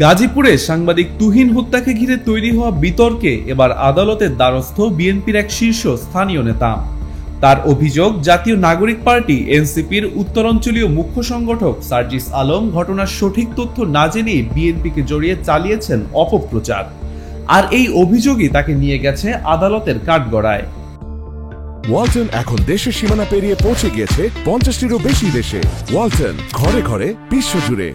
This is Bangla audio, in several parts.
গাজীপুরে সাংবাদিক তুহিন হত্যাকে ঘিরে তৈরি হওয়া বিতর্কে এবার আদালতের দ্বারস্থ বিএনপির এক শীর্ষ স্থানীয় নেতা। তার অভিযোগ, জাতীয় নাগরিক পার্টি এনসিপির উত্তরাঞ্চলীয় মুখ্য সংগঠক সার্জিস আলম ঘটনার সঠিক তথ্য না জেনেই বিএনপিকে জড়িয়ে চালিয়েছেন অপপ্রচার। আর এই অভিযোগই তাকে নিয়ে গেছে আদালতের কাঠগড়ায়। ওয়ালটন এখন দেশের সীমানা পেরিয়ে পৌঁছে গিয়েছে 50টিরও বেশি দেশে। ওয়ালটন, ঘরে ঘরে বিশ্বজুড়ে।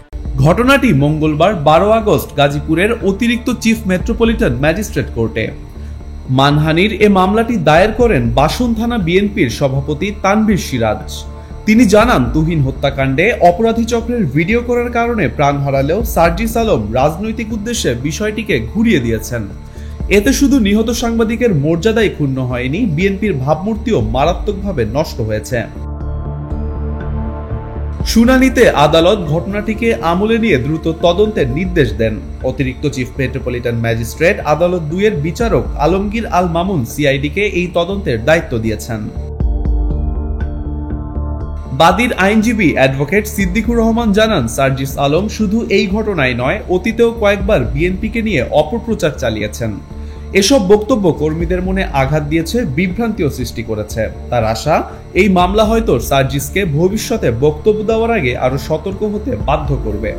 ঘটনাটি মঙ্গলবার 12 আগস্ট গাজীপুরের অতিরিক্ত চিফ মেট্রোপলিটন ম্যাজিস্ট্রেট কোর্টে। মানহানির এ মামলাটি দায়ের করেন বাসন থানা বিএনপির সভাপতি তানভীর সিরাজ। তিনি জানান, তুহিন হত্যাকাণ্ডে অপরাধী চক্রের ভিডিও করার কারণে প্রাণ হারালেও সার্জিস আলম রাজনৈতিক উদ্দেশ্যে বিষয়টিকে ঘুরিয়ে দিয়েছেন। এতে শুধু নিহত সাংবাদিকের মর্যাদাই ক্ষুণ্ণ হয়নি, বিএনপির ভাবমূর্তিও মারাত্মকভাবে নষ্ট হয়েছে। শুনানিতে আদালত ঘটনাটিকে আমলে নিয়ে দ্রুত তদন্তের নির্দেশ দেন। অতিরিক্ত চিফ মেট্রোপলিটন ম্যাজিস্ট্রেট আদালত 2 এর বিচারক আলমগীর আল মামুন সিআইডিকে এই তদন্তের দায়িত্ব দিয়েছেন। বাদীর আইনজীবী অ্যাডভোকেট সিদ্দিকুর রহমান জানান, সার্জিস আলম শুধু এই ঘটনায় নয়, অতীতেও কয়েকবার বিএনপিকে নিয়ে অপপ্রচার চালিয়েছেন। এসব বক্তব্য কর্মীদের মনে আঘাত দিয়েছে, বিভ্রান্তিও সৃষ্টি করেছে। তার আশা, এই মামলা হয়তো সার্জিসকে ভবিষ্যতে বক্তব্য দেওয়ার আগে আরো সতর্ক হতে বাধ্য করবে।